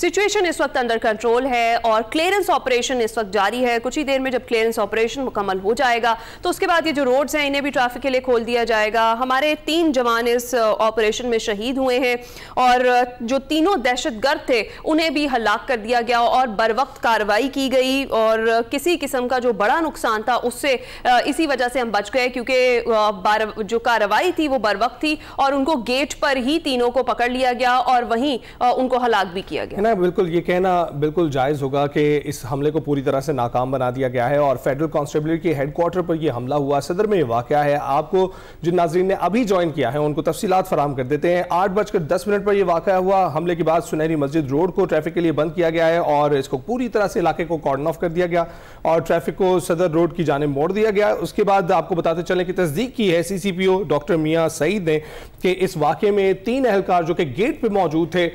Situation इस वक्त under control है और क्लियरेंस ऑपरेशन इस वक्त जारी है। कुछ ही देर में जब क्लियरेंस ऑपरेशन मुकम्मल हो जाएगा तो उसके बाद ये जो रोड्स हैं इन्हें भी ट्रैफिक के लिए खोल दिया जाएगा। हमारे 3 जवान इस ऑपरेशन में शहीद हुए हैं और जो तीनों दहशतगर्द थे उन्हें भी हलाक कर दिया गया और बर वक्त कार्रवाई की गई और किसी किस्म का जो बड़ा नुकसान था उससे इसी वजह से हम बच गए क्योंकि जो कार्रवाई थी वो बर वक्त थी और उनको गेट पर ही तीनों को पकड़ लिया गया और वहीं उनको हलाक भी किया गया ना। बिल्कुल ये कहना बिल्कुल जायज होगा कि इस हमले को पूरी तरह से नाकाम बना दिया गया है और फेडरल कांस्टेबलरी के हेडक्वार्टर पर यह हमला हुआ। सदर में वाकया है, आपको जिन नाजरीन ने अभी ज्वाइन किया है उनको तफसीलात फराम कर देते हैं। 8:10 पर यह वाकया हुआ। हमले के बाद सुनहरी मस्जिद रोड को ट्रैफिक के लिए बंद किया गया है और इसको पूरी तरह से इलाके को कॉर्डन ऑफ कर दिया गया और ट्रैफिक को सदर रोड की जानिब मोड़ दिया गया। उसके बाद आपको बताते चलें कि तस्दीक की है CCPO डॉक्टर मियां सईद ने कि इस वाकये में 3 एहलकार जो कि गेट पे मौजूद थे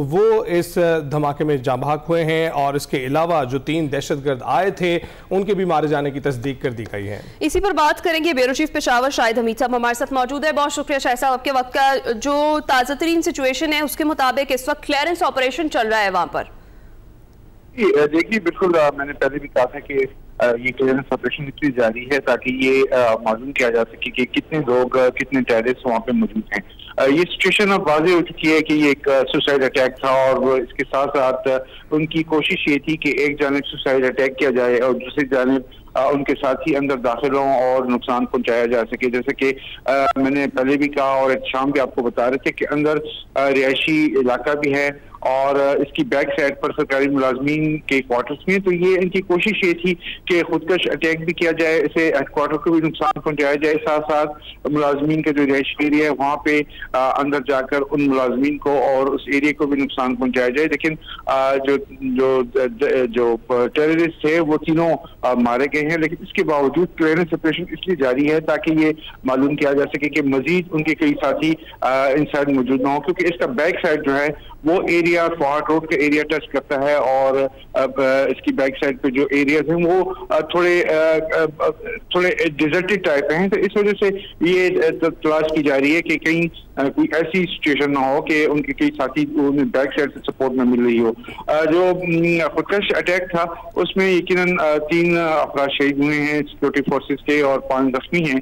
वो इस धमाके में जाँ बहक हुए हैं और इसके अलावा जो 3 दहशतगर्द आए थे उनके भी मारे जाने की तस्दीक कर दी गई है। इसी पर बात करेंगे। ब्यूरो चीफ पेशावर शाहिद हमीद साहब हमारे साथ मौजूद है। बहुत शुक्रिया शाहिद साहब। आपके वक्त का जो ताज़ा तरीन सिचुएशन है उसके मुताबिक इस वक्त क्लियरेंस ऑपरेशन चल रहा है वहां पर। देखिए बिल्कुल मैंने पहले भी कहा था कि ये क्लियरेंस ऑपरेशन इसलिए जारी है ताकि ये मालूम किया जा सके कि कितने लोग कितने टेररिस्ट वहाँ पे मौजूद हैं। ये सिचुएशन अब वाज़ेह हो चुकी है कि ये एक सुसाइड अटैक था और इसके साथ साथ उनकी कोशिश ये थी कि एक जानिब सुसाइड अटैक किया जाए और दूसरी जानिब उनके साथी अंदर दाखिल हों और नुकसान पहुंचाया जा सके। जैसे कि मैंने पहले भी कहा और शाम भी आपको बता रहे थे कि अंदर रिहायशी इलाका भी है और इसकी बैक साइड पर सरकारी मुलाजमीन के क्वार्टर्स में, तो ये इनकी कोशिश ये थी कि खुदकश अटैक भी किया जाए, इसे हेडक्वार्टर को भी नुकसान पहुंचाया जाए, साथ साथ मुलाजमीन का जो रिहायशी एरिया है वहाँ पे अंदर जाकर उन मुलाजमीन को और उस एरिया को भी नुकसान पहुंचाया जाए। लेकिन जो जो जो टेररिस्ट थे वो तीनों मारे गए हैं, लेकिन इसके बावजूद क्लियरेंस ऑपरेशन इसलिए जारी है ताकि ये मालूम किया जा सके कि मजीद उनके कई साथी इंसाइड मौजूद ना हो, क्योंकि इसका बैक साइड जो है वो एरिया फॉर्ट रोड का एरिया टच करता है और अब इसकी बैक साइड पे जो एरियाज हैं वो थोड़े डिजर्टेड टाइप हैं, तो इस वजह से ये तलाश की जा रही है कि कहीं कोई ऐसी सिचुएशन ना हो कि उनके कई साथी उन्हें बैक साइड से सपोर्ट में मिल रही हो। जो खुदकश अटैक था उसमें यकीनन 3 अफराद शहीद हुए हैं सिक्योरिटी फोर्सेस के और 5 जख्मी हैं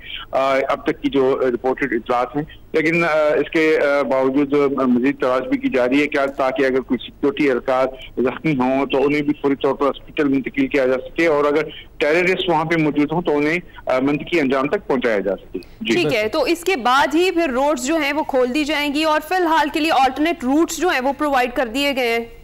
अब तक की जो रिपोर्टेड इतलात हैं, लेकिन इसके बावजूद मजीद तलाश भी की जा रही है क्या ताकि अगर कोई सिक्योरिटी एहलकार जख्मी हों तो उन्हें भी फौरी तौर पर हॉस्पिटल मुंतकिल किया जा सके और अगर टेररिस्ट वहाँ पे मौजूद हों तो उन्हें मंतकी अंजाम तक पहुँचाया जा सके। ठीक है, तो इसके बाद ही फिर रोड्स जो हैं वो खोल दी जाएंगी और फिलहाल के लिए ऑल्टरनेट रूट्स जो हैं वो प्रोवाइड कर दिए गए हैं।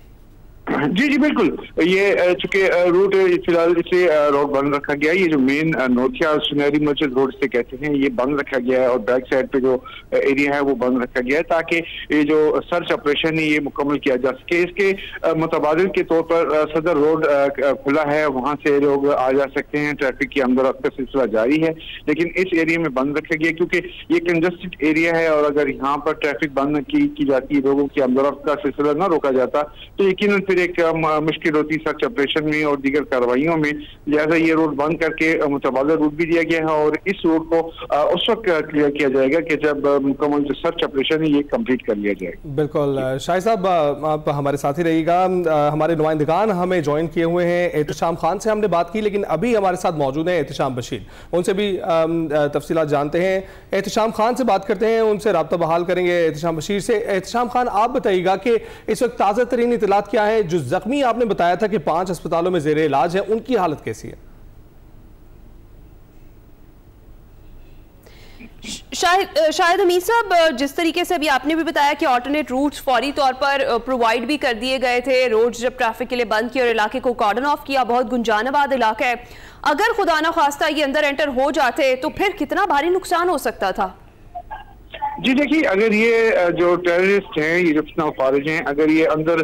जी बिल्कुल, ये चूंकि रूट फिलहाल इसे रोड बंद रखा गया है, ये जो मेन नोथिया सुनहरी मस्जिद रोड से कहते हैं ये बंद रखा गया है और बैक साइड पे जो एरिया है वो बंद रखा गया है ताकि ये जो सर्च ऑपरेशन है ये मुकम्मल किया जा सके। इसके मुतबादिल के तौर पर सदर रोड खुला है, वहाँ से लोग आ जा सकते हैं, ट्रैफिक की अंदर-रफ्त का सिलसिला जारी है, लेकिन इस एरिया में बंद रखा गया क्योंकि ये कंजस्टेड एरिया है और अगर यहाँ पर ट्रैफिक बंद की जाती, लोगों की अंदर-रफ्त का सिलसिला न रोका जाता तो यकीनन फिर एक मुश्किल होती सर्च ऑपरेशन में और दीगर कार्रवाइयों में। लिहाजा ये रोड बंद करके मुतबादिल रूट भी दिया गया है और इस रोड को उस वक्त क्लियर किया जाएगा कि जब मुकम्मल जो सर्च ऑपरेशन है ये कंप्लीट कर लिया जाएगा। बिल्कुल शाहिद साहब, आप हमारे साथ ही रहिएगा। हमारे नुमाइंदगान हमें ज्वाइन किए हुए हैं। एहतिशाम खान से हमने बात की, लेकिन अभी हमारे साथ मौजूद हैं एहतिशाम बशीर, उनसे भी तफसीलात जानते हैं। एहतिशाम खान से बात करते हैं, उनसे राब्ता बहाल करेंगे एहतिशाम बशीर से। एहतिशाम खान, आप बताइएगा कि इस वक्त ताज़ा तरीन इतलात क्या है? जो जख्मी आपने बताया था कि 5 अस्पतालों में जेर इलाज है, उनकी हालत कैसी है? शाहिद हमीद साहब, जिस तरीके से अभी आपने भी बताया कि ऑल्टरनेट रूट्स फौरी तौर पर प्रोवाइड भी कर दिए गए थे, रोड्स जब ट्रैफिक के लिए बंद किए और इलाके को कॉर्डन ऑफ किया, बहुत गुंजानाबाद इलाका है, अगर खुदा न खास्ता ये अंदर एंटर हो जाते तो फिर कितना भारी नुकसान हो सकता था? जी देखिए, अगर ये जो टेररिस्ट हैं, ये जो फितना खारिज हैं, अगर ये अंदर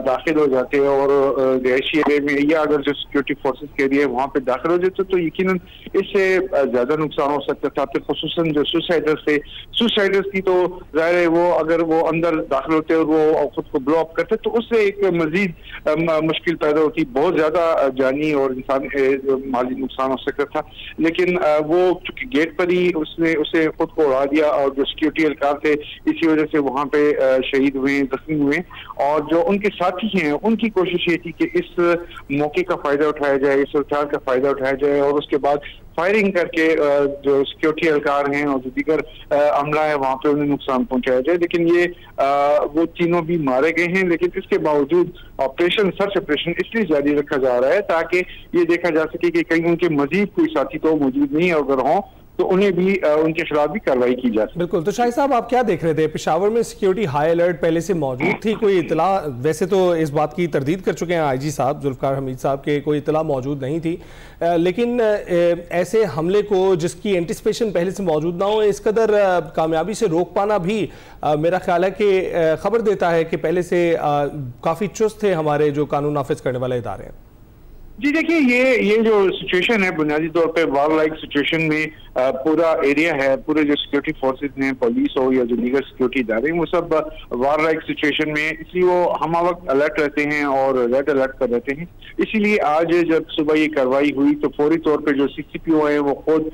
दाखिल हो जाते और रिहायशी एरिया में या अगर जो सिक्योरिटी फोर्सेस के एरिया वहाँ पे दाखिल हो जाते तो यकीनन इससे ज़्यादा नुकसान हो सकता था। फिर खुसूसन जो सुसाइडर्स थे, सुसाइडर्स की तो ज़ाहिर है वो अगर वो अंदर दाखिल होते और वो खुद को ब्लो अप करते तो उससे एक मजीद मुश्किल पैदा होती, बहुत ज़्यादा जानी और इंसान माली नुकसान हो सकता था। लेकिन वो चूँकि गेट पर ही उसने उसे खुद को उड़ा दिया और जो सिक्योरिटी एहलकार थे, इसी वजह से वहाँ पे शहीद हुए, जख्मी हुए। और जो उनके साथी हैं उनकी कोशिश ये थी कि इस मौके का फायदा उठाया जाए, इस हथियार का फायदा उठाया जाए और उसके बाद फायरिंग करके जो सिक्योरिटी एहलकार हैं और जो दीगर अमला है वहाँ पे उन्हें नुकसान पहुंचाया जाए। लेकिन ये वो तीनों भी मारे गए हैं, लेकिन इसके बावजूद ऑपरेशन, सर्च ऑपरेशन इसलिए जारी रखा जा रहा है ताकि ये देखा जा सके कि कहीं उनके मजीद कोई साथी तो मौजूद नहीं अगर हों तो उन्हें भी उनके खिलाफ भी कार्रवाई की जा सकती है। बिल्कुल। तो शाहिद साहब, आप क्या देख रहे थे? पेशावर में सिक्योरिटी हाई अलर्ट पहले से मौजूद थी? कोई इतला, वैसे तो इस बात की तरदीद कर चुके हैं आईजी साहब जुल्फकार हमीद साहब के, कोई इतला मौजूद नहीं थी, लेकिन ऐसे हमले को जिसकी एंटिसिपेशन पहले से मौजूद ना हो, इस कदर कामयाबी से रोक पाना भी मेरा ख्याल है कि खबर देता है कि पहले से काफ़ी चुस्त थे हमारे जो कानून नाफिज करने वाले इदारे हैं। जी देखिए, ये जो सिचुएशन है बुनियादी तौर पे वार लाइक सिचुएशन में पूरा एरिया है, पूरे जो सिक्योरिटी फोर्सेस हैं, पुलिस हो या जो दीगर सिक्योरिटी इदारे हैं, वो सब वार लाइक सिचुएशन में, इसलिए वो हम वक्त अलर्ट रहते हैं और रेड अलर्ट पर रहते हैं। इसीलिए आज जब सुबह ये कार्रवाई हुई तो फौरी तौर पे जो CCPO हैं वो खुद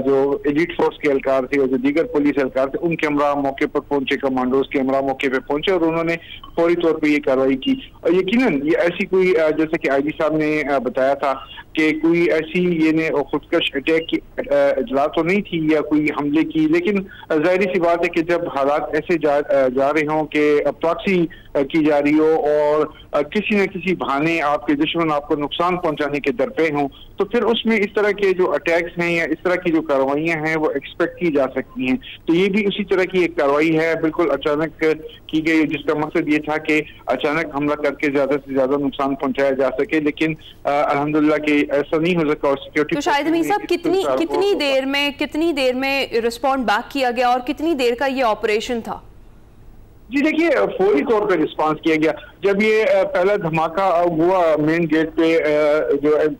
जो एलिट फोर्स के एहलकार थे और जो दीगर पुलिस एहलकार थे उनके हमरा मौके पर पहुंचे, कमांडोज के हमरा मौके पर पहुंचे और उन्होंने फौरी तौर पर ये कार्रवाई की। और यकीनन ये ऐसी कोई, जैसे कि आईजी साहब ने बताया था कि कोई ऐसी ये खुदकश अटैक की इतला तो नहीं थी या कोई हमले की, लेकिन जाहिर सी बात है कि जब हालात ऐसे जा रहे हों कि प्रॉक्सी की जा रही हो और किसी न किसी बहाने आपके दुश्मन आपको नुकसान पहुंचाने के दरपे हों, तो फिर उसमें इस तरह के जो अटैक्स हैं या इस तरह की जो कार्रवाइयां हैं वो एक्सपेक्ट की जा सकती हैं। तो ये भी उसी तरह की एक कार्रवाई है, बिल्कुल अचानक की गई, जिसका मकसद ये था कि अचानक हमला करके ज्यादा से ज्यादा नुकसान पहुंचाया जा सके, लेकिन अल्हम्दुलिल्लाह कि ऐसा नहीं हो सका। और सिक्योरिटी तो शाहिद हमीद साहब, कितनी देर में रिस्पॉन्ड बैक किया गया और कितनी देर का ये ऑपरेशन था? जी देखिए, फौरी तौर पे रिस्पांस किया गया। जब ये पहला धमाका हुआ मेन गेट पे,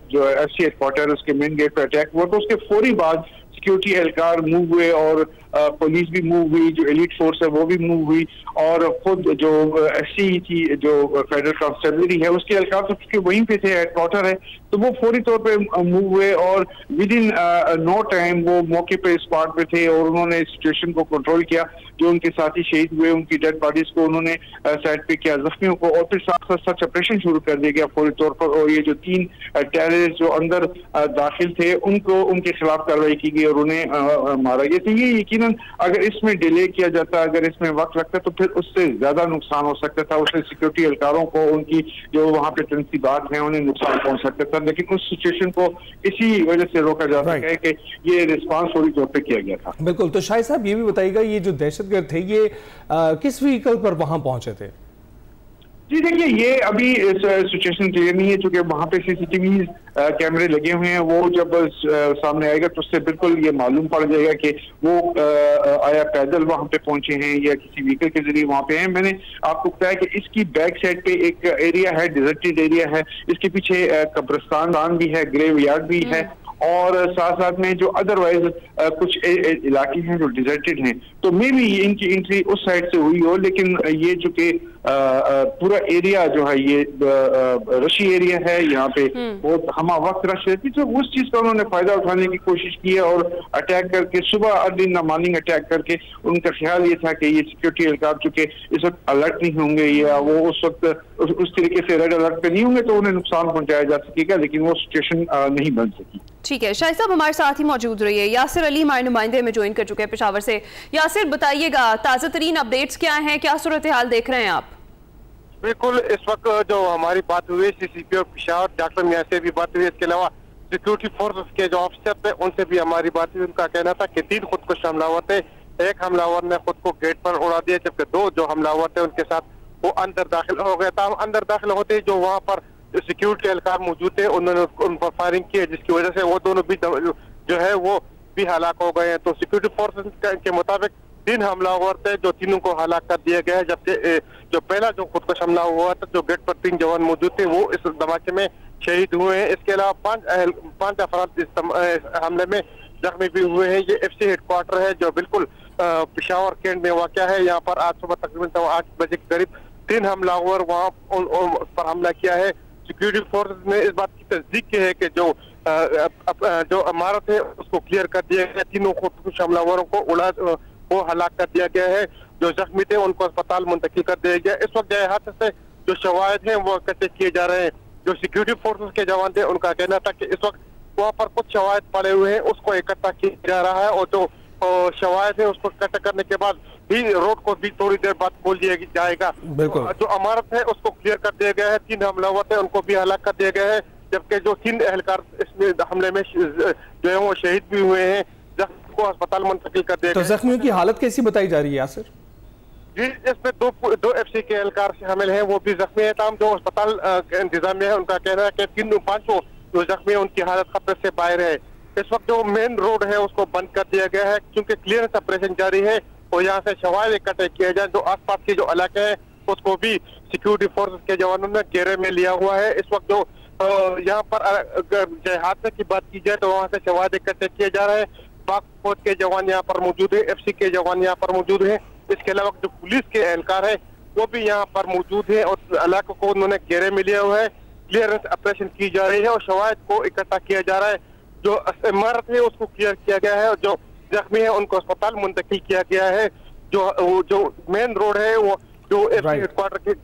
जो FC हेडक्वार्टर उसके मेन गेट पे अटैक हुआ, तो उसके फौरी बाद सिक्योरिटी एहलकार मूव हुए और पुलिस भी मूव हुई, जो एलिट फोर्स है वो भी मूव हुई और खुद जो SC थी, जो फेडरल कांस्टेबलरी है, उसके एहलकार तो उसके वहीं पे थे, हेडक्वार्टर है, तो वो फौरी तौर पे मूव हुए और विद इन नो टाइम वो मौके पे स्पॉट पे थे और उन्होंने सिचुएशन को कंट्रोल किया। जो उनके साथी शहीद हुए उनकी डेड बॉडीज को उन्होंने साइड पे किया, जख्मियों को, और फिर साथ साथ सर्च ऑपरेशन शुरू कर दिया गया फौरी तौर पर। और ये जो 3 टेररिस्ट जो अंदर दाखिल थे उनको, उनके खिलाफ कार्रवाई की गई और उन्हें मारा गया। तो ये यकीनन अगर इसमें डिले किया जाता, अगर इसमें वक्त लगता, तो फिर उससे ज्यादा नुकसान हो सकता था। उससे सिक्योरिटी एहलकारों को, उनकी जो वहाँ पे तनसीबात हैं, उन्हें नुकसान पहुंच सकता था। लेकिन उस सिचुएशन को इसी वजह से रोका जा सका है कि ये रिस्पांस फौरी तौर पे किया गया था। बिल्कुल। तो शाहिद साहब, ये भी बताइएगा, ये जो दहशतगर्द थे ये किस व्हीकल पर वहां पहुंचे थे? जी देखिए, ये अभी सिचुएशन क्लियर नहीं है, चूंकि वहाँ पे CCTV कैमरे लगे हुए हैं। वो जब सामने आएगा तो उससे बिल्कुल ये मालूम पड़ जाएगा कि वो आया पैदल वहाँ पे पहुंचे हैं या किसी व्हीकल के जरिए वहाँ पे हैं। मैंने आपको बताया कि इसकी बैक साइड पे एक एरिया है, डिजर्टेड एरिया है, इसके पीछे कब्रिस्तान भी है, ग्रेव यार्ड भी है और साथ साथ में जो अदरवाइज कुछ इलाके हैं जो डिजर्टेड हैं। तो मे भी इनकी एंट्री उस साइड से हुई हो, लेकिन ये चूंकि पूरा एरिया जो है ये रशी एरिया है, यहाँ पे बहुत हमा वक्त रश रहती, तो उस चीज का उन्होंने फायदा उठाने की कोशिश की है और अटैक करके सुबह early in the morning attack करके, उनका ख्याल ये था कि ये सिक्योरिटी एहलकार चूंकि इस वक्त अलर्ट नहीं होंगे या वो उस वक्त उस तरीके से रेड अलर्ट पे नहीं होंगे तो उन्हें नुकसान पहुंचाया जा सकेगा, लेकिन वो सिचुएशन नहीं बन सकी। ठीक है, शाहिद साहब हमारे साथ ही मौजूद रहिए। यासिर अली हमारे नुमाइंदे में ज्वाइन कर चुके हैं पेशावर से। यासिर, बताइएगा ताज़ा तरीन अपडेट्स क्या हैं, क्या सूरत हाल देख रहे हैं आप? बिल्कुल, इस वक्त जो हमारी बात हुई CCPO पेशावर डॉक्टर मियां से भी बात हुई, इसके अलावा सिक्योरिटी फोर्सेस के जो ऑफिसर थे उनसे भी हमारी बात हुई। उनका कहना था कि 3 खुदकुश हमलावर थे, एक हमलावर ने खुद को गेट पर उड़ा दिया, जबकि 2 जो हमलावर थे उनके साथ वो अंदर दाखिल हो गए था। अंदर दाखिल होते जो वहाँ पर सिक्योरिटी एहलकार मौजूद थे उन्होंने उन पर फायरिंग की, जिसकी वजह से वो दोनों भी जो है वो भी हलाक हो गए हैं। तो सिक्योरिटी फोर्सेस के मुताबिक 3 हमलावर थे, जो तीनों को हलाक कर दिया गया है, जबकि जो पहला जो खुदकुश हमला हुआ था, जो गेट पर 3 जवान मौजूद थे, वो इस धमाके में शहीद हुए हैं। इसके अलावा 5 अफराद इस हमले में जख्मी भी हुए हैं। ये FC हेडक्वार्टर है जो बिल्कुल पेशावर कैंट में वाक़या है। यहाँ पर आज सुबह तकरीबन 8 बजे के करीब 3 हमलावर वहाँ पर हमला किया है। सिक्योरिटी फोर्स ने इस बात की तस्दीक की है कि जो इमारत है उसको क्लियर कर दिया गया, तीनों खुदकुश हमलावरों को वो हलाक कर दिया गया है। जो जख्मी थे उनको अस्पताल मुंतकिल कर दिया गया। इस वक्त हादसे से जो शवाहिद हैं वो इकट्ठे किए जा रहे हैं। जो सिक्योरिटी फोर्सेस के जवान थे उनका कहना था कि इस वक्त वहाँ पर कुछ शवाहिद पड़े हुए हैं, उसको इकट्ठा किया जा रहा है और जो शवाहिद है उसको इकट्ठा करने के बाद भी रोड को भी थोड़ी देर बाद खोल दिया जाएगा। जो इमारत है उसको क्लियर कर दिया गया है। 3 हमलावर थे उनको भी हलाक कर दिया गया है, जबकि जो 3 एहलकार इसमें हमले में जो है वो शहीद भी हुए हैं। जख्मी को अस्पताल मुंतकिल कर दिया गया। तो जख्मियों की हालत कैसी बताई जा रही है यासिर? जी, इसमें दो FC के एहलकार शामिल हैं, वो भी जख्मी है। तमाम जो अस्पताल इंतजामिया है उनका कहना है कि 3-5 जो जख्मी है उनकी हालत खतरे से बाहर है। इस वक्त जो मेन रोड है उसको बंद कर दिया गया है क्योंकि क्लियरेंस ऑपरेशन जारी है और यहाँ से शवाहिद इकट्ठे किए जाए। जो आसपास के जो इलाके हैं उसको भी सिक्योरिटी फोर्सेस के जवानों ने घेरे में लिया हुआ है। इस वक्त जो यहाँ पर अगर हादसे की बात की जाए तो वहाँ से शवाहिद इकट्ठे किए जा रहे हैं। पाक फौज के जवान यहाँ पर मौजूद है, FC के जवान यहाँ पर मौजूद है। इसके अलावा जो पुलिस के एहलकार है वो भी यहाँ पर मौजूद है और इलाकों को उन्होंने घेरे में लिया हुआ है। क्लियरेंस ऑपरेशन की जा रही है और शवाहिद को इकट्ठा किया जा रहा है। जो इमारत है उसको क्लियर किया गया है और जो जख्मी है उनको अस्पताल मुंतकिल किया गया है। जो मेन रोड है वो जो FC हेडक्वार्टर के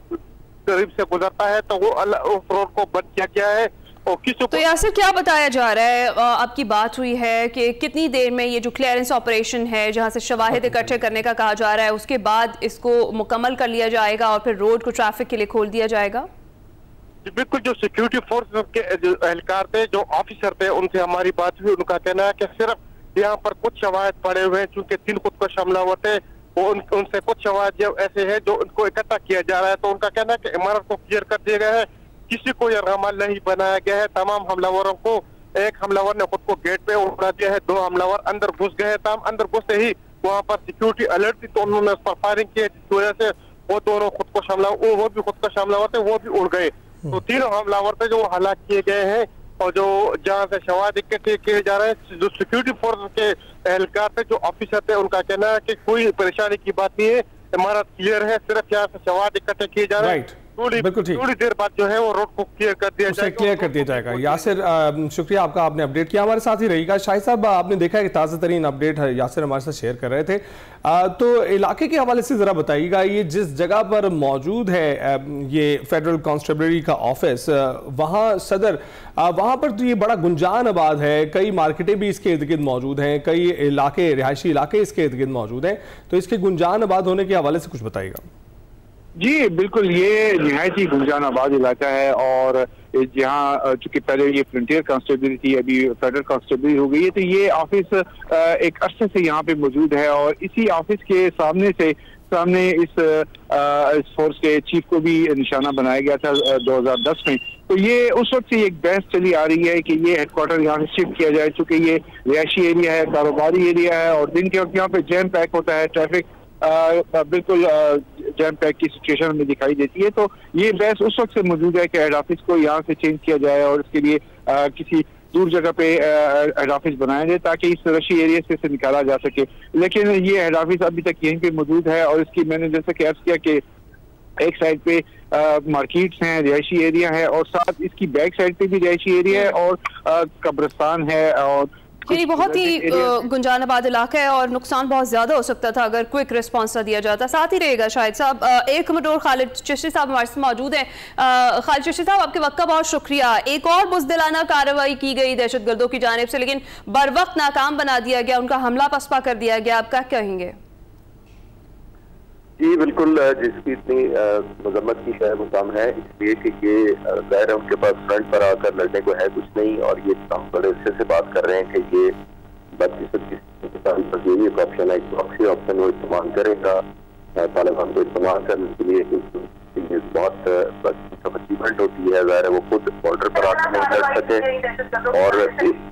करीब से गुजरता है तो वो रोड को बंद किया गया है। तो यासिर क्या बताया जा रहा है? आपकी बात हुई है कि कितनी देर में ये जो क्लियरेंस ऑपरेशन है जहां से शवाहिद इकट्ठे करने का कहा जा रहा है उसके बाद इसको मुकम्मल कर लिया जाएगा और फिर रोड को ट्रैफिक के लिए खोल दिया जाएगा? बिल्कुल, जो सिक्योरिटी फोर्स के जो एहलकार थे, जो ऑफिसर थे, उनसे हमारी बात हुई। उनका कहना है कि सिर्फ यहाँ पर कुछ शवाहिद पड़े हुए हैं चूंकि 3 खुदकुश हमलावर थे। वो उनसे कुछ शवाहिद ऐसे हैं जो उनको इकट्ठा किया जा रहा है। तो उनका कहना है कि इमारत को क्लियर कर दिया गया है, किसी को यह रमाल नहीं बनाया गया है। तमाम हमलावरों को, एक हमलावर ने खुद को गेट पे उड़ा दिया है, 2 हमलावर अंदर घुस गए हैं। तमाम अंदर घुसते ही वहाँ पर सिक्योरिटी अलर्ट थी तो उन्होंने उस पर फायरिंग की, जिसकी वजह से वो दोनों खुदकुश हमलावर, वो भी खुदकुश हमलावर थे, वो भी उड़ गए। तो 3 हमलावर थे जो हलाक किए गए हैं और जो जहाँ से शवाहिद इकट्ठे किए जा रहे हैं। जो सिक्योरिटी फोर्स के एहलकार थे, जो ऑफिसर थे, उनका कहना है कि कोई परेशानी की बात नहीं है, इमारत क्लियर है, सिर्फ यहाँ से शवाहिद इकट्ठे किए जा रहे हैं। थोड़ी देर बाद जो है वो रोड को क्लियर कर दिया जाएगा। यासिर शुक्रिया आपका, आपने अपडेट किया, हमारे साथ ही रहिएगा। शाहिद साहब, आपने देखा कि ताज़ा तरीन अपडेट है यासिर हमारे साथ शेयर कर रहे थे। तो इलाके के हवाले से ज़रा बताइएगा, ये जिस जगह पर मौजूद है ये फेडरल कांस्टेबलरी का ऑफिस, वहाँ सदर, वहाँ पर तो ये बड़ा गुंजान आबाद है, कई मार्केटें भी इसके इर्द गिर्द मौजूद हैं, कई इलाके, रिहायशी इलाके इसके इर्द गिर्द मौजूद हैं। तो इसके गुंजान आबाद होने के हवाले से कुछ बताइएगा। जी बिल्कुल, ये निहायत ही गुंजान आबाद इलाका है और जहाँ चूंकि पहले ये फ्रंटियर कांस्टेबलरी थी, अभी फेडरल कांस्टेबलरी हो गई है, तो ये ऑफिस एक अरसे से यहाँ पे मौजूद है और इसी ऑफिस के सामने इस फोर्स के चीफ को भी निशाना बनाया गया था 2010 में। तो ये उस वक्त से एक बहस चली आ रही है कि ये हेडक्वार्टर यहाँ से शिफ्ट किया जाए, चूंकि ये रिहायशी एरिया है, कारोबारी एरिया है और दिन के वक्त यहाँ पे जैम पैक होता है, ट्रैफिक बिल्कुल जैम पैक की सिचुएशन में दिखाई देती है। तो ये बहस उस वक्त से मौजूद है कि हेड ऑफिस को यहाँ से चेंज किया जाए और इसके लिए किसी दूर जगह पे हेड ऑफिस बनाया जाए ताकि इस रशी एरिया से निकाला जा सके। लेकिन ये हेड ऑफिस अभी तक यहीं पे मौजूद है और इसकी मैंने जैसा कि अर्ज किया कि एक साइड पे मार्केट्स हैं, रिहायशी एरिया है और साथ इसकी बैक साइड पे भी रिहायशी एरिया है और कब्रिस्तान है और ये बहुत ही गुंजानाबाद इलाका है और नुकसान बहुत ज्यादा हो सकता था अगर क्विक रिस्पांस ना दिया जाता। साथ ही रहेगा शाहिद साहब, एक मिनट और खालिद चिश्ती साहब हमारे साथ मौजूद हैं। खालिद चिश्ती साहब, आपके वक्त का बहुत शुक्रिया। एक और बुज़दिलाना कार्रवाई की गई दहशतगर्दों की जानिब से, लेकिन बर वक्त नाकाम बना दिया गया, उनका हमला पसपा कर दिया गया, आप क्या कहेंगे? जी बिल्कुल, जिसकी इतनी मजम्मत की शायद मुकाम है इसलिए कि ये ज़ाहिर है उनके पास फ्रंट पर आकर लड़ने को है कुछ नहीं और ये हम बड़े अच्छे से बात कर रहे हैं कि ये 32-33 यही एक ऑप्शन है, एक प्रॉक्सी ऑप्शन वो इस्तेमाल करेगा तालिबान को इस्तेमाल करने के लिए बहुत अचीवमेंट होती है। ज़ाहिर है वो खुद बॉर्डर पर आकर नहीं कर सके और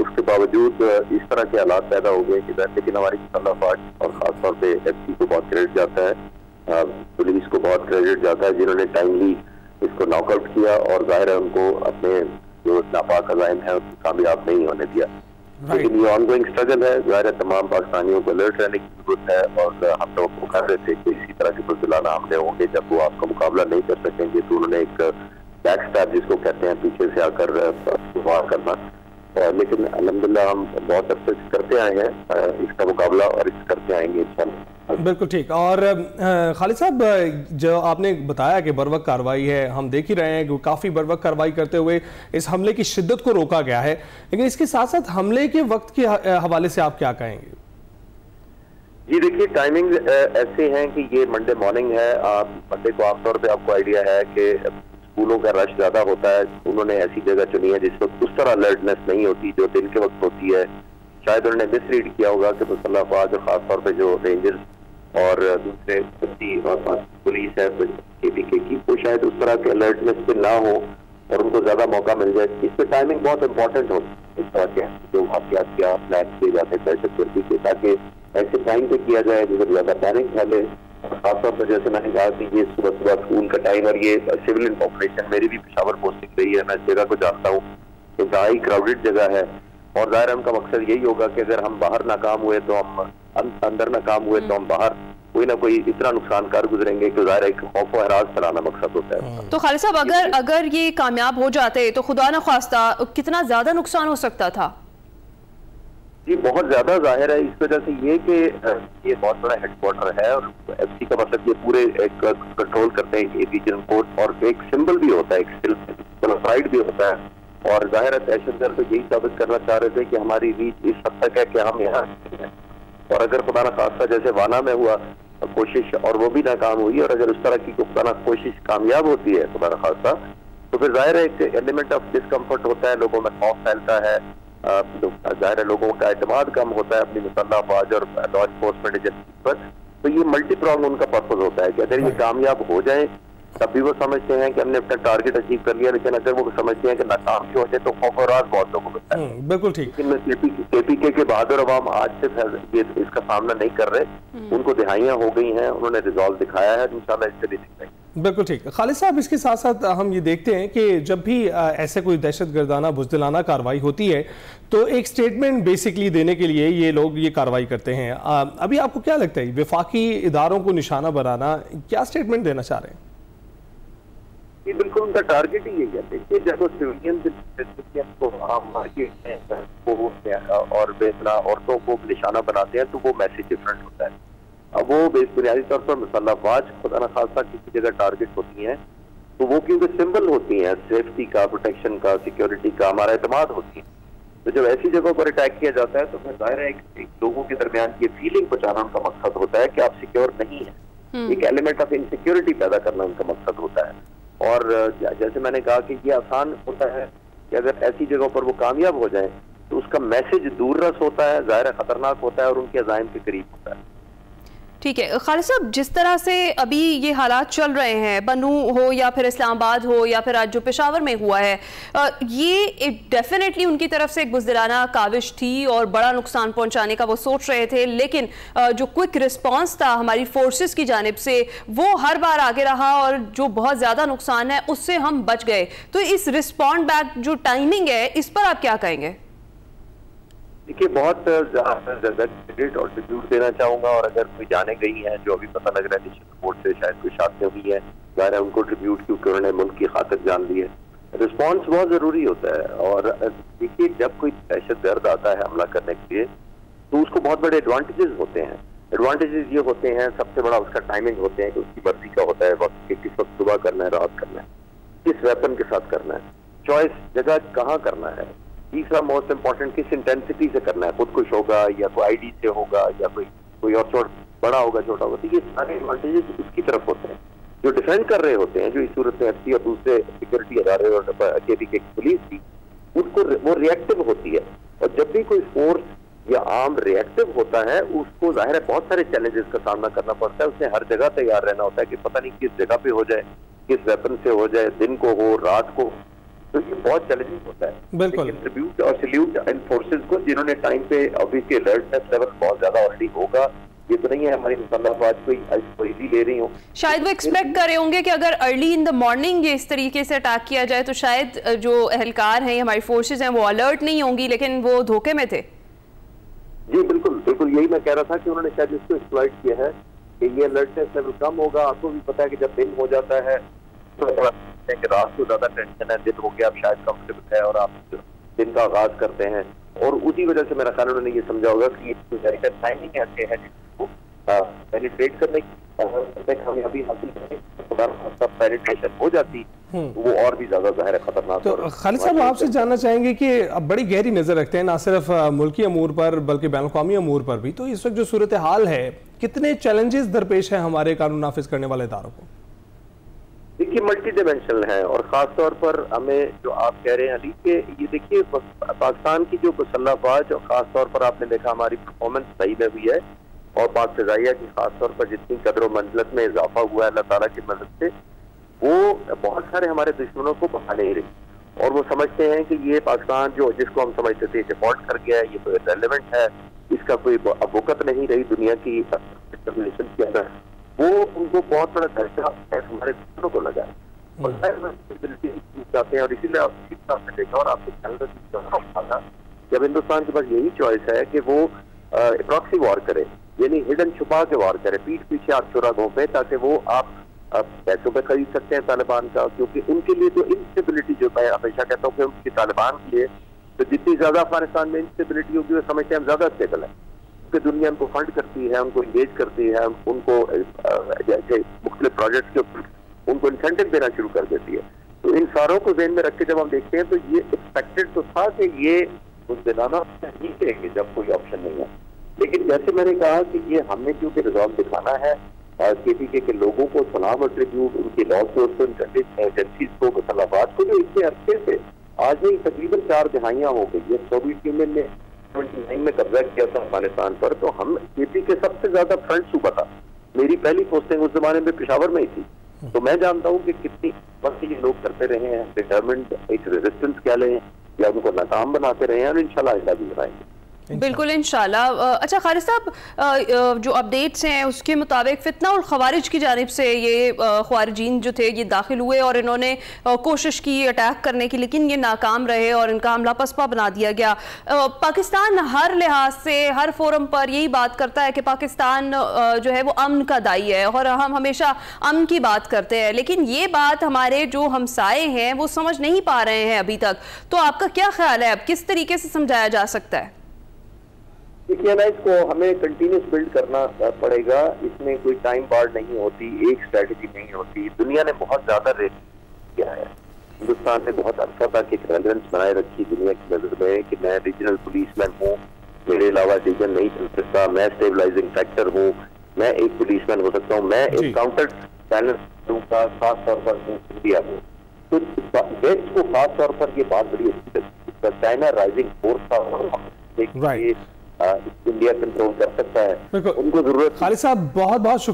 उसके बावजूद इस तरह के हालात पैदा हो गए कि लेकिन हमारी मुसल्लह फौज और खासतौर पर FC को बहुत क्रेडिट जाता है, पुलिस को बहुत क्रेडिट जाता है जिन्होंने टाइमली इसको नॉकआउट किया और जाहिर है उनको अपने जो नापाक अज़ाइम है उसको कामयाब नहीं होने दिया। लेकिन ये ऑनगोइंग स्ट्रगल है, जाहिर है तमाम पाकिस्तानियों को अलर्ट रहने की जरूरत है और हम लोग को कर रहे थे कि इसी तरह के बुज़दिलाना हमले होंगे जब वो आपका मुकाबला नहीं कर सकेंगे तो उन्होंने एक बैक स्टैब जिसको कहते हैं पीछे से आकर वार करना, लेकिन अल्हम्दुलिल्लाह हम बहुत अरसे से करते आए हैं इसका मुकाबला और करते आएंगे इंशाल्लाह। बिल्कुल ठीक। और खालिद साहब, जो आपने बताया कि बर वक्त कार्रवाई है, हम देख ही रहे हैं कि काफ़ी बर वक्त कार्रवाई करते हुए इस हमले की शिद्दत को रोका गया है, लेकिन इसके साथ साथ हमले के वक्त के हवाले से आप क्या कहेंगे? जी देखिए, टाइमिंग ऐसे हैं कि ये मंडे मॉर्निंग है। मंडे को आमतौर पे आपको आइडिया है कि स्कूलों का रश ज्यादा होता है। उन्होंने ऐसी जगह चुनी है जिस वक्त उस तरह अलर्टनेस नहीं होती जो दिन के वक्त होती है। शायद उन्होंने मिसरीड किया होगा कि मुसल्लह अफवाज और खासतौर पर जो रेंजर्स और दूसरे पुलिस है KPK की, वो शायद उस तरह के अलर्टनेस पे ना हो और उनको ज्यादा मौका मिल जाए। इस पर टाइमिंग बहुत इंपॉर्टेंट होती है। इस तरह के जो वाकयात क्या प्लान किए जाते हैं दहशतगर्दी के, ताकि ऐसे टाइम पे किया जाए जिसमें ज्यादा पैनिक फैले। खासतौर पर जैसे मैंने कहा कि ये सुबह सुबह स्कूल का टाइम और ये सिविलियन पॉपुलेशन, मेरी भी पेशावर पोस्टिंग रही है, मैं इस जगह को जानता हूँ, तो इंतहाई क्राउडेड जगह है। और ज़ाहिर उनका मकसद यही होगा कि अगर हम बाहर नाकाम हुए तो हम अंदर नाकाम हुए तो हम बाहर कोई ना कोई इतना नुकसान कर गुजरेंगे कि ज़ाहिर एक खौफ व हरास फैलाना मकसद होता है। तो खालिद साहब, अगर ये कामयाब हो जाते तो खुदा न ख्वास्ता कितना ज्यादा नुकसान हो सकता था? जी बहुत ज्यादा जाहिर है, इस वजह से ये कि ये बहुत बड़ा हेडक्वार्टर है और FC का मतलब ये पूरे एक कंट्रोल करते हैं रीजन कोर्ट, और एक सिंबल भी होता है, एक प्राइड भी होता है। और जाहिर है दहशतगर्द तो यही साबित करना चाह रहे थे कि हमारी रीच इस हद तक है कि हम यहाँ हैं। और अगर खुदा न खास्ता जैसे वाना में हुआ कोशिश और वो भी नाकाम हुई, और अगर उस तरह की खुदा न कोशिश कामयाब होती है खुदा न खास्ता, तो फिर जाहिर है एक एलिमेंट ऑफ डिस्कम्फर्ट होता है, लोगों में खौफ फैलता है, जाहिर है लोगों का एतमाद कम होता है अपनी मुसल्लह अफवाज और लॉ एनफोर्समेंट एजेंसी पर। तो ये मल्टी प्रॉन्ग उनका पर्पज होता है कि अगर ये कामयाब हो जाए तब भी वो समझते हैं कि हमने अपना टारगेट अचीव कर लिया, लेकिन अगर वो समझते हैं कि नाकाम भी हो जाए तो खौफ और राज बहुत लोगों को होता है। बिल्कुल ठीक। लेकिन KPK के बहादुर अवाम आज से ये इसका सामना नहीं कर रहे, उनको दिहाइयां हो गई हैं, उन्होंने रिजॉल्व दिखाया है, इंशाल्लाह इससे भी दिखाएंगे। बिल्कुल ठीक। खालिद साहब, इसके साथ साथ हम ये देखते हैं कि जब भी ऐसे कोई दहशतगर्दाना बुज़दिलाना कार्रवाई होती है तो एक स्टेटमेंट बेसिकली देने के लिए ये लोग ये कार्रवाई करते हैं। अभी आपको क्या लगता है, वफाकी इदारों को निशाना बनाना, क्या स्टेटमेंट देना चाह रहे हैं? ये बिल्कुल उनका टारगेट ही यही है। देखिए, जब वो सिविलियन को आम मार्केट में और बेसना औरतों को निशाना बनाते हैं तो वो मैसेज डिफरेंट होता है। अब वो बुनियादी तौर पर मुसल्लह अफवाज खुदा न खास्ता किसी जगह टारगेट होती हैं तो वो क्योंकि सिंबल होती हैं सेफ्टी का, प्रोटेक्शन का, सिक्योरिटी का, हमारा एतमाद होती है। तो जब ऐसी जगहों पर अटैक किया जाता है तो फिर जाहिर है एक लोगों के दरमियान ये फीलिंग पहुंचाना उनका मकसद होता है कि आप सिक्योर नहीं है। एक एलिमेंट ऑफ इनसिक्योरिटी पैदा करना उनका मकसद होता है। और जैसे मैंने कहा कि ये आसान होता है कि अगर ऐसी जगहों पर वो कामयाब हो जाए तो उसका मैसेज दूररस होता है, ज़ाहिर खतरनाक होता है और उनके अज़ाइम के करीब होता है। ठीक है खालिद साहब, जिस तरह से अभी ये हालात चल रहे हैं, बनू हो या फिर इस्लामाबाद हो या फिर आज जो पेशावर में हुआ है, ये डेफिनेटली उनकी तरफ से एक बुज़दिलाना काविश थी और बड़ा नुकसान पहुंचाने का वो सोच रहे थे, लेकिन जो क्विक रिस्पांस था हमारी फोर्सेस की जानिब से वो हर बार आगे रहा और जो बहुत ज़्यादा नुकसान है उससे हम बच गए। तो इस रिस्पॉन्ड बैक जो टाइमिंग है इस पर आप क्या कहेंगे? देखिए, बहुत क्रेडिट और ट्रिब्यूट देना चाहूंगा, और अगर कोई जाने गई है जो अभी पता लग रहा है निश्चित रिपोर्ट से शायद कोई शादियां हुई है, ज़ाहिर है उनको ट्रिब्यूट क्योंकि उन्होंने मुल्क की खातिर जान ली है। रिस्पॉन्स बहुत जरूरी होता है। और देखिए, जब कोई दहशतगर्द आता है हमला करने के लिए तो उसको बहुत बड़े एडवांटेजेस होते हैं। एडवांटेजेस ये होते हैं, सबसे बड़ा उसका टाइमिंग होते हैं कि उसकी मर्जी का होता है वक्त, किस वक्त सुबह करना है, रात करना है, किस वेपन के साथ करना है, चॉइस जगह कहाँ करना है, तीसरा मोस्ट इंपॉर्टेंट किस इंटेंसिटी से करना है, खुद कुछ होगा या कोई ID से होगा या कोई और चोट बड़ा होगा छोटा होगा। तो ये सारे एडवांटेजेस उसकी तरफ होते हैं। जो डिफेंड कर रहे होते हैं, जो इस सूरत में FC और दूसरे सिक्योरिटी अदारे और KPK पुलिस थी, उसको वो रिएक्टिव होती है। और जब भी कोई फोर्स या आर्म रिएक्टिव होता है उसको ज़ाहिर है बहुत सारे चैलेंजेस का सामना करना पड़ता है। उसने हर जगह तैयार रहना होता है कि पता नहीं किस जगह पे हो जाए, किस वेपन से हो जाए, दिन को हो रात को, तो ये बहुत चैलेंजिंग होता है। बिल्कुल। ट्रिब्यूट और सैल्यूट इन फोर्सेस को जिन्होंने टाइम पे ऑब्वियसली अलर्टनेस लेवल बहुत ज्यादा ऑलरेडी होगा। ये तो नहीं है हमारी मुसल्लह अफवाज कोई इजी ले रही हो, शायद वो एक्सपेक्ट कर रहे होंगे कि अगर अर्ली इन द मॉर्निंग ये इस तरीके से अटैक किया जाए तो शायद जो एहलकार हैं, हमारी फोर्सेज हैं, वो अलर्ट नहीं होंगी, लेकिन वो धोखे में थे। जी बिल्कुल बिल्कुल, यही मैं कह रहा था कि उन्होंने शायद इसको एक्सप्लॉइट किया है कि ये अलर्टनेस लेवल कम होगा। आपको भी पता है कि जब दिन हो जाता है तो कि रात को ज्यादा टेंशन है, दिन हो गया अब शायद कंफर्टेबल है और आप दिन का आगाज करते हैं, और उसी वजह से मेरा ख्याल उन्होंने ये समझा होगा कि ये टाइमिंग ऐसे है जिसको पेनिट्रेट करने की कामयाबी हासिल करने पेनिट्रेशन हो जाती तो वो और भी ज्यादा ज़ाहिर खतरनाक। तो खालिद साहब आपसे जानना चाहेंगे कि अब बड़ी गहरी नजर रखते हैं ना सिर्फ मुल्की अमूर पर बल्कि बैनुल-अक़वामी अमूर पर भी, तो इस वक्त जो सूरत हाल है कितने चैलेंजेस दरपेश है हमारे कानून नाफिज करने वाले इदारों को? देखिए मल्टी डिमेंशनल है, और खास तौर पर हमें जो आप कह रहे हैं अली के, ये देखिए पाकिस्तान की जो मुसल्लह अफवाज और खास तौर पर आपने देखा हमारी परफॉर्मेंस सही में हुई है, और पाक फ़िज़ाइया की खास तौर पर जितनी कदर मंजिलत में इजाफा हुआ है अल्लाह ताला की मदद से, वो बहुत सारे हमारे दुश्मनों को बहा नहीं रही, और वो समझते हैं कि ये पाकिस्तान जो जिसको हम समझते थे डिफॉल्ट कर गया है, ये कोई रेलिवेंट है, इसका कोई वक़्त नहीं रही दुनिया की के अंदर, वो उनको बहुत बड़ा धक्का हमारे दुश्मनों को लगा है और चाहते हैं। और इसीलिए आपने देखा और आपको जब हिंदुस्तान के पास यही चॉइस है कि वो प्रॉक्सी वॉर करे, यानी हिडन छुपा के वॉर करे, पीठ पीछे आप चुरा घोंपे, ताकि वो आप पैसों पे खरीद सकते हैं तालिबान का, क्योंकि उनके लिए तो इंस्टेबिलिटी, जो मैं हमेशा कहता हूँ कि उनकी तालिबान के लिए तो जितनी ज्यादा अफगानिस्तान में इंस्टेबिलिटी होगी वो समझते हैं हम ज्यादा स्टेबल है, क्योंकि दुनिया उनको फंड करती है, उनको इंगेज करती है, उनको जैसे मुख्तलिफ प्रोजेक्ट के उनको इंसेंटिव देना शुरू कर देती है। तो इन सारों को ज़हन में रख के जब हम देखते हैं तो ये एक्सपेक्टेड तो था कि ये कुछ दिलाना नहीं करेंगे जब कोई ऑप्शन नहीं है, लेकिन जैसे मैंने कहा कि ये हमने क्योंकि रिजॉल्व दिखाना है KPK के लोगों को, सलाम और ट्रिब्यूट, उनकी लॉ एजेंसीज को, मुसल्लफात को, जो इतने अरसे से आज नहीं तकरीबन 4 दहाइयाँ हो गई है, सोवियत यूनियन ने 79 में कब्जा किया था अफगानिस्तान पर, तो हम KPK सबसे ज्यादा फ्रंट सूबा था। मेरी पहली पोस्टिंग उस जमाने में पेशावर में ही थी, तो मैं जानता हूँ कि कितनी वक्त ये लोग करते रहे हैं, डिटरमिन्ड एक रेजिस्टेंस कह लें या उनको नाकाम बनाते रहे हैं, और इंशाल्लाह आइंदा भी बनाएंगे। बिल्कुल इंशाल्लाह। अच्छा खालिद साहब, जो अपडेट्स हैं उसके मुताबिक फितना और ख़वारिज की जानिब से ये ख़वारिजीन जो थे ये दाखिल हुए और इन्होंने कोशिश की अटैक करने की, लेकिन ये नाकाम रहे और इनका हमला पसपा बना दिया गया। पाकिस्तान हर लिहाज से हर फोरम पर यही बात करता है कि पाकिस्तान जो है वो अमन का दाई है और हम हमेशा अमन की बात करते हैं, लेकिन ये बात हमारे जो हमसाए हैं वो समझ नहीं पा रहे हैं अभी तक। तो आपका क्या ख्याल है, अब किस तरीके से समझाया जा सकता है? देखिए ना, इसको हमें कंटिन्यूस बिल्ड करना पड़ेगा, इसमें कोई टाइम बार नहीं होती, एक स्ट्रेटजी नहीं होती। दुनिया ने बहुत ज्यादा रेट किया है, हिंदुस्तान ने बहुत अच्छा तक एक रेलेवेंस बनाए रखी दुनिया की नजर में कि मैं रीजनल पुलिसमैन हूँ, मेरे अलावा रीजन नहीं चल सकता, मैं स्टेबलाइजिंग फैक्टर हूँ, मैं एक पुलिसमैन हो सकता हूँ, मैं एक काउंटर बैलेंस दूंगा, खास तौर पर इंडिया में। तो वेस्ट को खास तौर पर ये बात बड़ी अच्छी लगती है, चाइना राइजिंग फोर्स था, इंडिया कंट्रोल कर सकता है, उनको जरूरत। खालिद साहब बहुत बहुत